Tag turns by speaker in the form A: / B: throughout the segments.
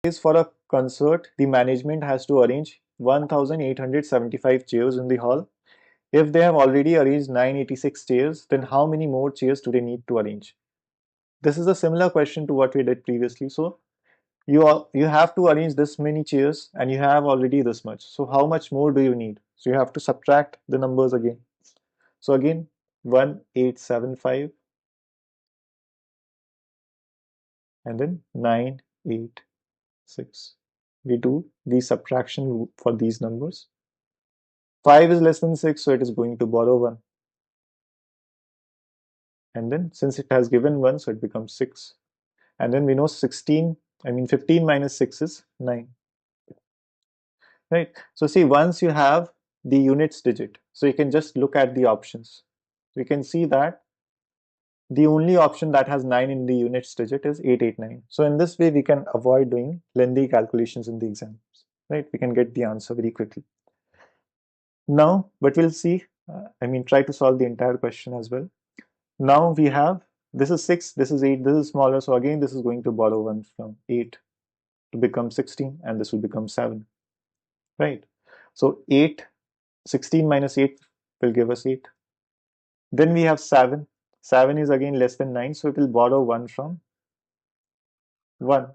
A: Is for a concert, the management has to arrange 1,875 chairs in the hall. If they have already arranged 986 chairs, then how many more chairs do they need to arrange? This is a similar question to what we did previously. So you have to arrange this many chairs and you have already this much. So how much more do you need? So you have to subtract the numbers again. So again, 1875 and then 986. We do the subtraction for these numbers. 5 is less than 6, so it is going to borrow 1. And then since it has given 1, so it becomes 6. And then we know 15 minus 6 is 9. Right? So see, once you have the units digit, so you can just look at the options. We can see that the only option that has 9 in the units digit is 889. So in this way, we can avoid doing lengthy calculations in the exams. Right? We can get the answer very quickly. Now, but we'll see, try to solve the entire question as well. Now we have, this is 6, this is 8, this is smaller. So again, this is going to borrow 1 from 8 to become 16, and this will become 7, right? So 16 minus 8 will give us 8. Then we have 7. 7 is again less than 9, so it will borrow 1 from 1.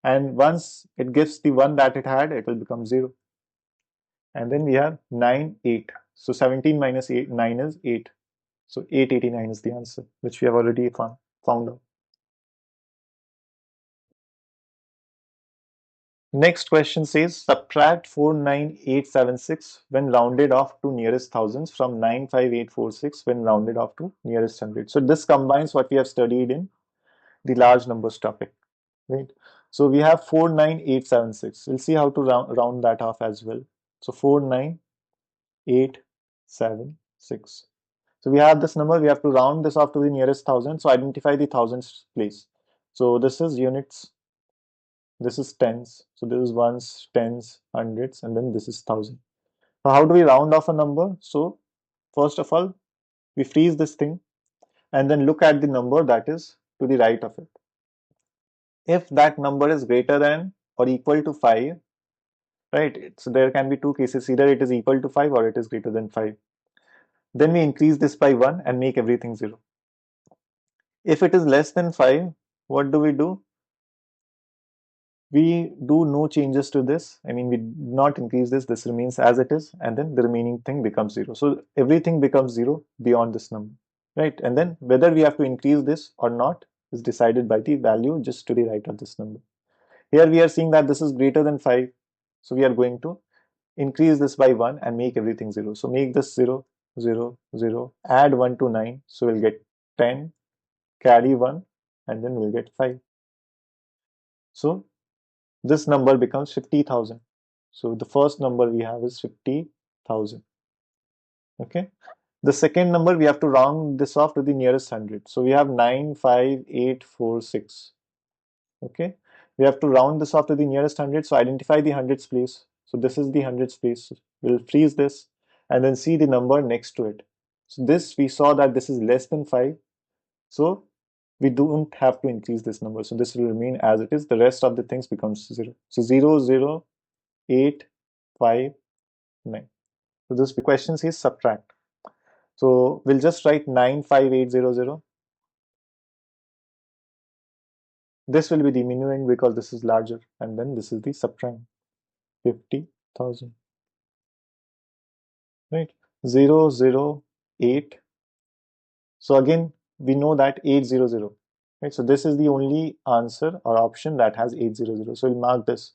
A: And once it gives the 1 that it had, it will become 0. And then we have 9, 8. So 17 minus 9 is 8. So 889 is the answer, which we have already found out. Next question says, subtract 49876 when rounded off to nearest thousands from 95846 when rounded off to nearest hundred. So this combines what we have studied in the large numbers topic, right? So we have 49876. We'll see how to round that off as well. So 49876. So we have this number, we have to round this off to the nearest thousand. So identify the thousands place. So this is units, this is tens, so this is ones, tens, hundreds, and then this is thousand. So how do we round off a number? So first of all, we freeze this thing and then look at the number that is to the right of it. If that number is greater than or equal to 5, right? So there can be two cases, either it is equal to 5 or it is greater than 5. Then we increase this by 1 and make everything 0. If it is less than 5, what do? We do no changes to this. We do not increase this. This remains as it is, and then the remaining thing becomes 0. So everything becomes 0 beyond this number, right? And then whether we have to increase this or not is decided by the value just to the right of this number. Here we are seeing that this is greater than 5. So we are going to increase this by 1 and make everything 0. So make this 0, 0, 0, add 1 to 9. So we'll get 10, carry 1, and then we'll get 5. So this number becomes 50,000. So the first number we have is 50,000. Okay. The second number we have to round this off to the nearest hundred. So we have 95846. Okay. We have to round this off to the nearest hundred. So identify the hundreds place. So this is the hundreds place. We'll freeze this and then see the number next to it. So this, we saw that this is less than 5. So we don't have to increase this number. So this will remain as it is. The rest of the things becomes 0. So 0, 0, 8, 5, 9. So this question says subtract. So we'll just write 95800. This will be the minuend because this is larger, and then this is the subtrahend, 50,000. Right? 0, 0, 8. So again, we know that 800. Right? So this is the only answer or option that has 800. So we'll mark this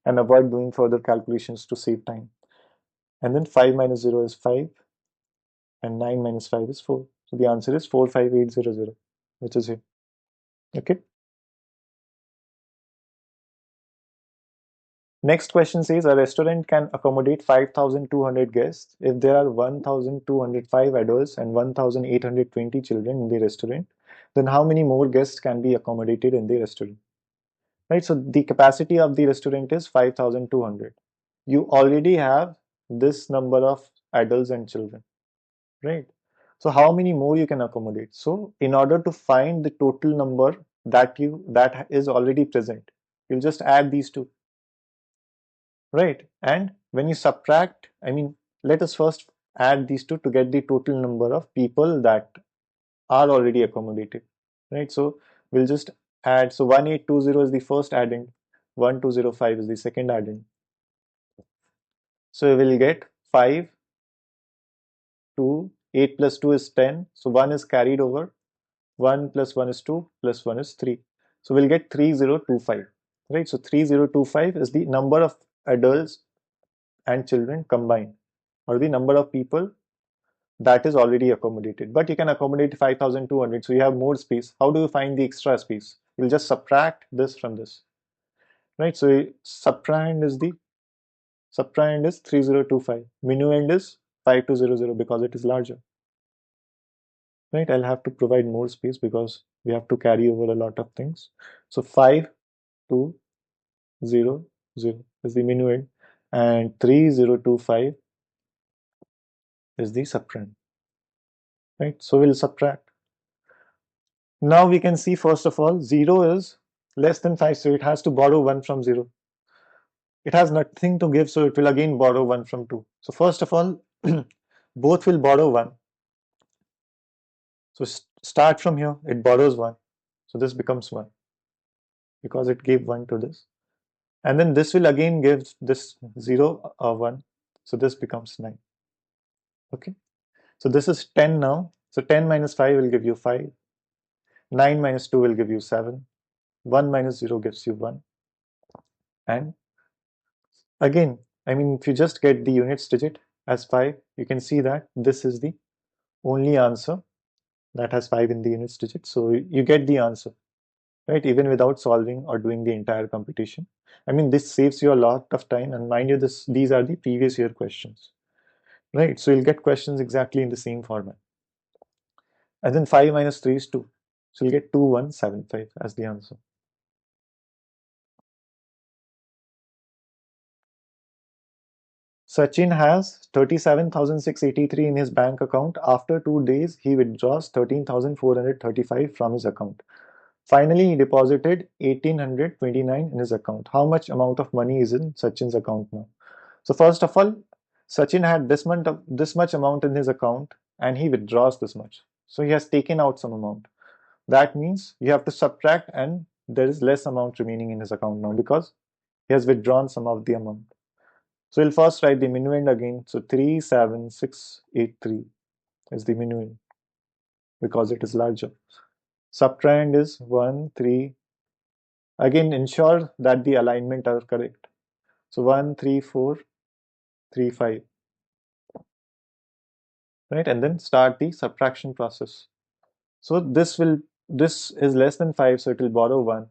A: and avoid doing further calculations to save time. And then 5 minus 0 is 5, and 9 minus 5 is 4. So the answer is 45800, which is here. Okay. Next question says, a restaurant can accommodate 5,200 guests if there are 1,205 adults and 1,820 children in the restaurant. Then how many more guests can be accommodated in the restaurant? Right. So the capacity of the restaurant is 5,200. You already have this number of adults and children, right? So how many more you can accommodate? So in order to find the total number that is already present, You'll just add these two, right? And when you subtract, I mean, let us first add these two to get the total number of people that are already accommodated, right? So we'll just add, so 1820 is the first addend, 1205 is the second addend. So we will get 5, 2, 8 plus 2 is 10, so 1 is carried over, 1 plus 1 is 2, plus 1 is 3. So we'll get 3025, right? So 3025 is the number of adults and children combined, or the number of people that is already accommodated. But you can accommodate 5200, so you have more space. How do you find the extra space? You'll just subtract this from this, right? So subtrahend is 3025, minuend is 5200 because it is larger, right? I'll have to provide more space because we have to carry over a lot of things. So 5200 is the minuend, and 3025 is the subtrahend, right? So we'll subtract. Now we can see, first of all, 0 is less than 5, so it has to borrow 1 from 0. It has nothing to give, so it will again borrow 1 from 2. So first of all, both will borrow 1. So start from here, it borrows 1. So this becomes 1 because it gave 1 to this. And then this will again give this 0 or 1. So this becomes 9. Okay. So this is 10 now. So 10 minus 5 will give you 5. 9 minus 2 will give you 7. 1 minus 0 gives you 1. And again, I mean, if you just get the units digit as 5, you can see that this is the only answer that has 5 in the units digit. So you get the answer, right? Even without solving or doing the entire computation. I mean, this saves you a lot of time, and mind you, these are the previous year questions, right? So you'll get questions exactly in the same format. And then 5 minus 3 is 2. So you'll get 2175 as the answer. Sachin has 37,683 in his bank account. After 2 days, he withdraws 13,435 from his account. Finally, he deposited 1,829 in his account. How much amount of money is in Sachin's account now? So first of all, Sachin had this much amount in his account, and he withdraws this much. So he has taken out some amount. That means you have to subtract, and there is less amount remaining in his account now because he has withdrawn some of the amount. So we'll first write the minuend again. So 37683 is the minuend because it is larger. Subtrahend is 1, 3. Again, ensure that the alignment are correct. So 1, 3, 4, 3, 5. Right? And then start the subtraction process. So this is less than 5, so it will borrow 1,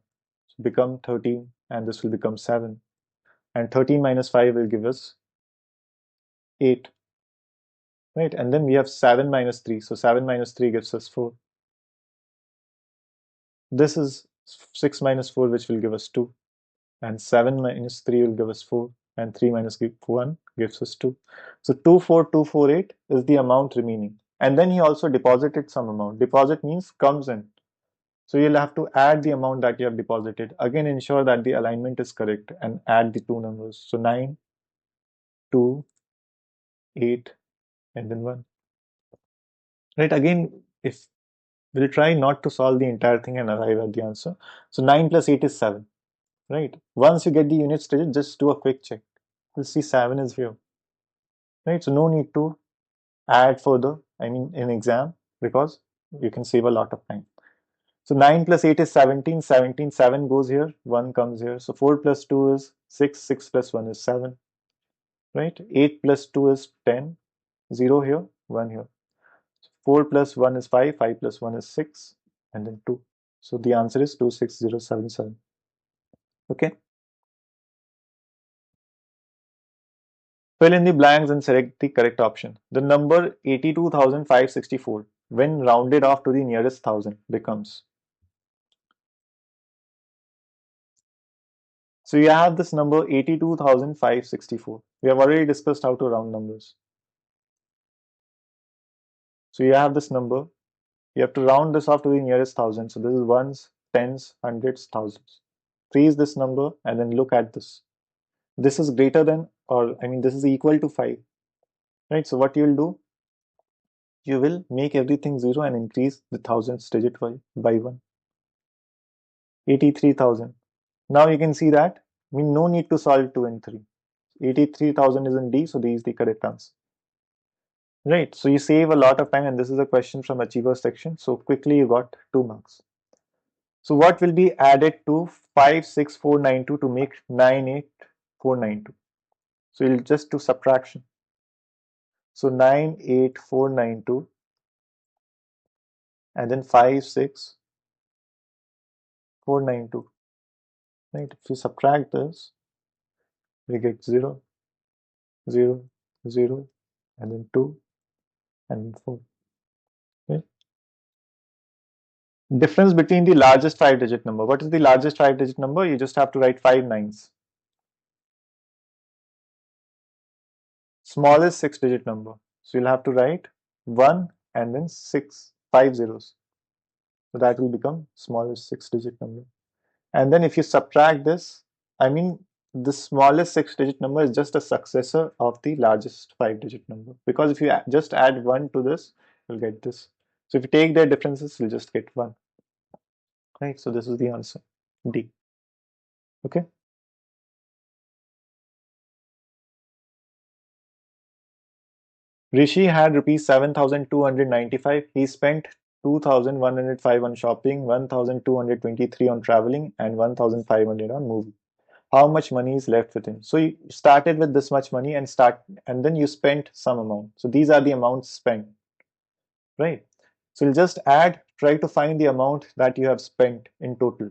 A: so become 13, and this will become 7. And 13 minus 5 will give us 8. Right? And then we have 7 minus 3. So 7 minus 3 gives us 4. This is 6 minus 4, which will give us 2. And 7 minus 3 will give us 4. And 3 minus 1 gives us 2. So 24248 is the amount remaining. And then he also deposited some amount. Deposit means comes in. So you'll have to add the amount that you have deposited. Again, ensure that the alignment is correct and add the two numbers. So 9, 2, 8, and then 1. Right? Again, if we'll try not to solve the entire thing and arrive at the answer. So 9 plus 8 is 7. Right? Once you get the units digit, just do a quick check. You'll see 7 is here. Right? So no need to add further, I mean in exam, because you can save a lot of time. So 9 plus 8 is 17, 17, 7 goes here, 1 comes here. So 4 plus 2 is 6, 6 plus 1 is 7, right? 8 plus 2 is 10, 0 here, 1 here. 4 plus 1 is 5, 5 plus 1 is 6, and then 2. So the answer is 26077. Okay. Fill in the blanks and select the correct option. The number 82,564, when rounded off to the nearest thousand, becomes. So you have this number 82,564. We have already discussed how to round numbers. So you have this number. You have to round this off to the nearest thousand. So this is ones, tens, hundreds, thousands. freeze this number and then look at this. This is greater than, or I mean, this is equal to 5, right? So what you will do, you will make everything 0 and increase the thousands digit by 1. 83,000. Now you can see that we no need to solve 2 and 3. 83,000 is in D, so D is the correct answer. Right, so you save a lot of time, and this is a question from Achievers section. So quickly you got 2 marks. So what will be added to 56492 to make 98492? So you'll just do subtraction. So 98492 and then 56492. Right? If you subtract this, we get 0, 0, 0, and then 2, and then 4. Okay? Difference between the largest 5-digit number. What is the largest 5-digit number? You just have to write 5 nines. Smallest 6-digit number. So you'll have to write 1 and then 5 zeros. So that will become smallest 6-digit number. And then if you subtract this, I mean, the smallest 6-digit number is just a successor of the largest 5-digit number. Because if you just add 1 to this, you'll get this. So if you take their differences, you'll just get 1. Right? So this is the answer, D. Okay. Rishi had rupees 7,295. He spent 2,105 on shopping, 1,223 on traveling, and 1,500 on movie. How much money is left with him? So you started with this much money and then you spent some amount. So these are the amounts spent, right? So you'll just try to find the amount that you have spent in total.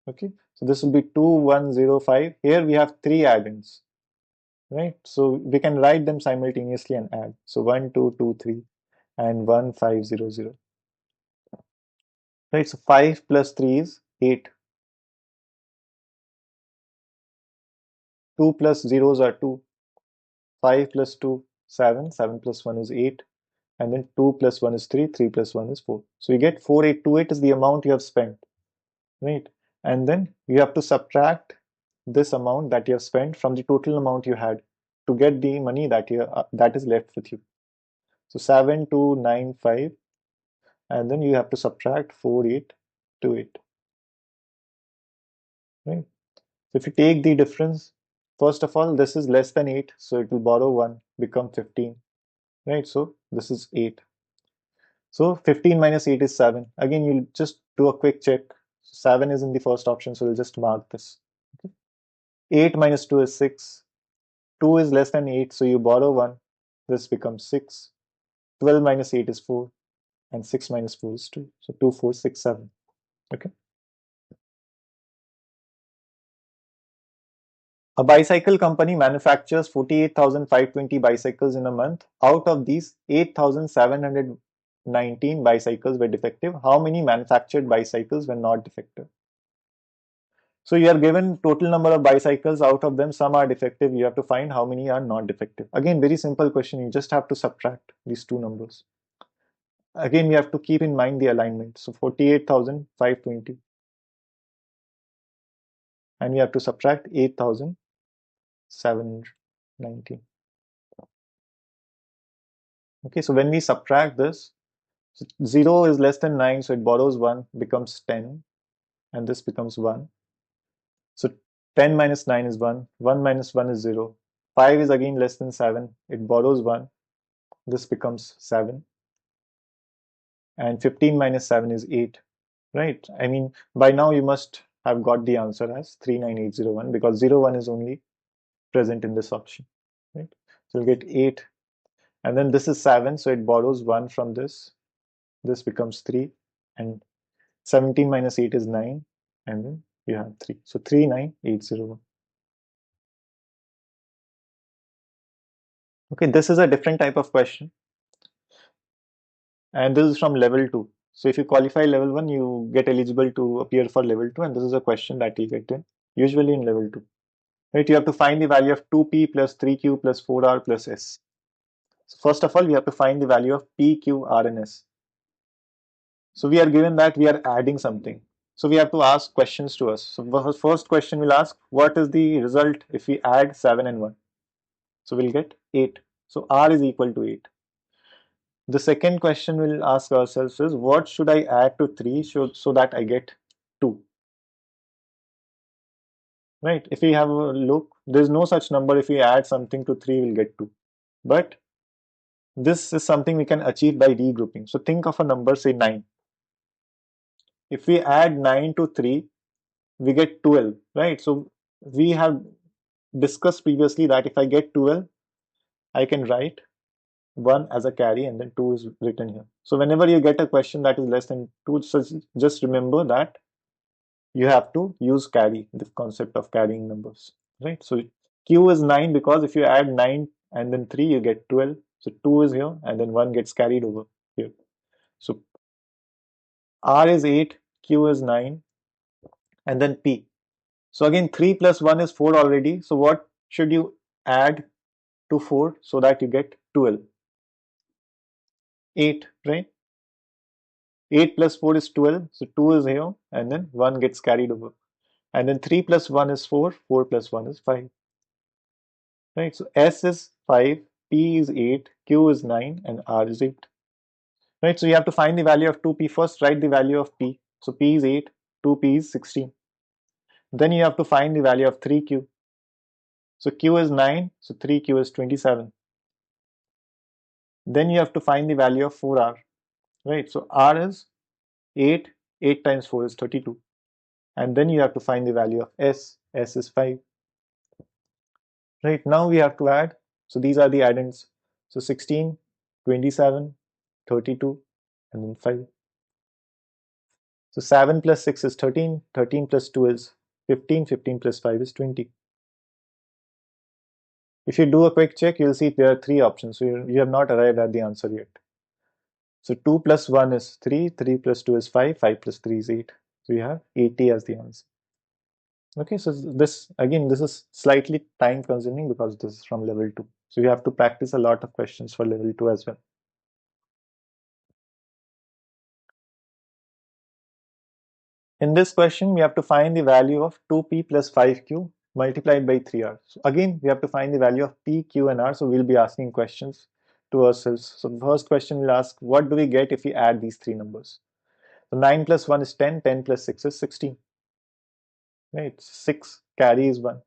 A: Okay, so this will be 2105. Here we have 3 add-ins, right? So we can write them simultaneously and add. So 1223 and 1500. Right, so 5 plus 3 is 8. 2 plus zeros are 2. 5 plus 2, 7. 7 plus 1 is 8. And then 2 plus 1 is 3. 3 plus 1 is 4. So you get 4828 is the amount you have spent, right? And then you have to subtract this amount that you have spent from the total amount you had to get the money that is left with you. So 7295, and then you have to subtract 4828, right? So if you take the difference, first of all, this is less than 8, so it will borrow 1, become 15, right? So this is 8. So 15 minus 8 is 7. Again, you'll just do a quick check. 7 is in the first option, so we'll just mark this. Okay. 8 minus 2 is 6. 2 is less than 8, so you borrow 1. This becomes 6. 12 minus 8 is 4. And 6 minus 4 is 2. So 2, 4, 6, 7. Okay. A bicycle company manufactures 48,520 bicycles in a month. Out of these, 8,719 bicycles were defective. How many manufactured bicycles were not defective? So you are given total number of bicycles. Out of them, some are defective. You have to find how many are not defective. Again, very simple question. You just have to subtract these two numbers. Again, we have to keep in mind the alignment. So 48,520. And we have to subtract 8,719. Okay, so when we subtract this, 0 is less than 9, so it borrows 1, becomes 10, and this becomes 1. So 10 minus 9 is 1, 1 minus 1 is 0. 5 is again less than 7, it borrows 1, this becomes 7. And 15 minus 7 is 8, right? I mean, by now you must have got the answer as 39801 because 01 is only present in this option, right? So you'll get 8, and then this is 7, so it borrows 1 from this. This becomes 3, and 17 minus 8 is 9, and then you have 3. So 39801. Okay, this is a different type of question, and this is from level 2. So if you qualify level 1, you get eligible to appear for level 2, and this is a question that you'll get in, usually in level 2. Right, you have to find the value of 2p plus 3q plus 4r plus s. So first of all, we have to find the value of p, q, r, and s. So we are given that we are adding something. So we have to ask questions to us. So the first question we'll ask, what is the result if we add 7 and 1? So we'll get 8. So R is equal to 8. The second question we'll ask ourselves is, what should I add to 3 so that I get 2? Right? If we have a look, there's no such number. If we add something to 3, we'll get 2. But this is something we can achieve by regrouping. So think of a number, say 9. If we add 9 to 3, we get 12, right? So we have discussed previously that if I get 12, I can write 1 as a carry and then 2 is written here. So whenever you get a question that is less than 2, just remember that you have to use carry, the concept of carrying numbers, right? So Q is 9 because if you add 9 and then 3, you get 12. So 2 is here and then 1 gets carried over here. So R is 8, Q is 9, and then P. So again, 3 plus 1 is 4 already. So what should you add to 4 so that you get 12? 8, right? 8 plus 4 is 12. So 2 is here and then 1 gets carried over. And then 3 plus 1 is 4. 4 plus 1 is 5. Right? So S is 5, P is 8, Q is 9, and R is 8. Right? So you have to find the value of 2P first. Write the value of P. So P is 8, 2P is 16. Then you have to find the value of 3Q. So Q is 9, so 3Q is 27. Then you have to find the value of 4R. Right? So R is 8, 8 times 4 is 32. And then you have to find the value of S. S is 5. Right? Now we have to add. So these are the addends. So 16, 27, 32, and then 5. So 7 plus 6 is 13, 13 plus 2 is 15, 15 plus 5 is 20. If you do a quick check, you'll see there are 3 options. So you have not arrived at the answer yet. So 2 plus 1 is 3, 3 plus 2 is 5, 5 plus 3 is 8. So you have 80 as the answer. Okay, so this is slightly time consuming because this is from level 2. So you have to practice a lot of questions for level 2 as well. In this question, we have to find the value of 2p plus 5q multiplied by 3r. So again, we have to find the value of p, q, and r. So we'll be asking questions to ourselves. So the first question we'll ask, what do we get if we add these 3 numbers? So 9 plus 1 is 10, 10 plus 6 is 16. Right? 6 carry is 1.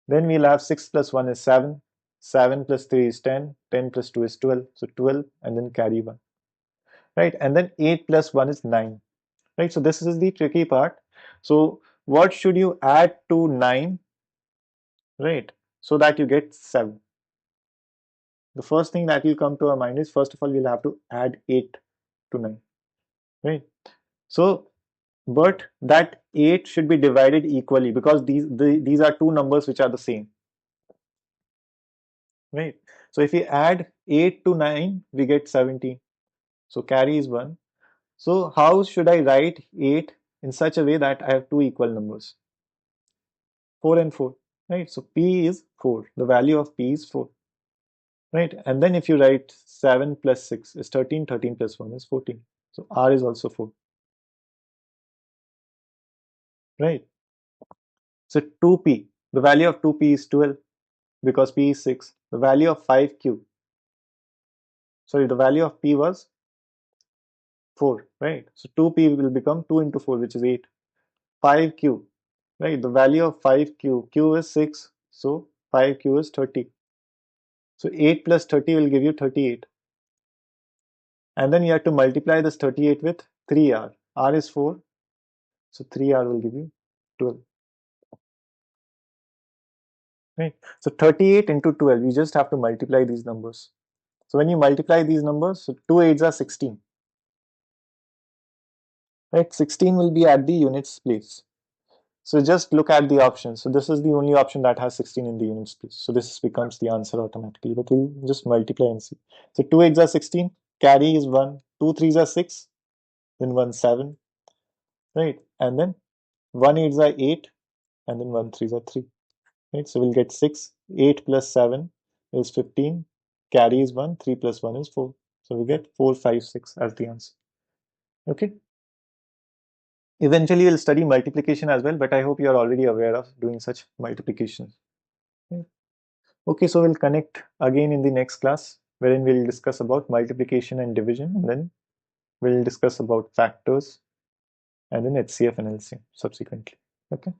A: Then we'll have 6 plus 1 is 7, 7 plus 3 is 10, 10 plus 2 is 12. So 12 and then carry 1. Right? And then 8 plus 1 is 9. Right? So this is the tricky part. So what should you add to 9, right, so that you get 7? The first thing that will come to our mind is, first of all, we'll have to add 8 to 9, right? So, but that 8 should be divided equally because these are 2 numbers which are the same, right? So if we add 8 to 9, we get 17. So carry is 1. So how should I write 8 in such a way that I have 2 equal numbers? 4 and 4, right? So P is 4. The value of P is 4, right? And then if you write 7 plus 6 is 13, 13 plus 1 is 14. So R is also 4, right? So 2P, the value of 2P is 12 because P is 6. The value of 5Q, sorry, the value of P was 4, right? So 2P will become 2 into 4, which is 8. 5Q, right? The value of 5Q, Q is 6, so 5Q is 30. So 8 plus 30 will give you 38. And then you have to multiply this 38 with 3R. R is 4, so 3R will give you 12. Right? So 38 into 12, you just have to multiply these numbers. So when you multiply these numbers, so 2 8s are 16. Right? 16 will be at the units place. So just look at the options. So this is the only option that has 16 in the units place. So this becomes the answer automatically. But we'll just multiply and see. So 2 8s are 16, carry is 1, 2 3s are 6, then 1 7, right? And then 1 8s are 8, and then 1 3s are 3. Right? So we'll get 6, 8 plus 7 is 15, carry is 1, 3 plus 1 is 4. So we get 4 5 6 as the answer. Okay. Eventually, we'll study multiplication as well, but I hope you are already aware of doing such multiplication. Okay, so we'll connect again in the next class, wherein we'll discuss about multiplication and division, and then we'll discuss about factors, and then HCF and LCM subsequently. Okay.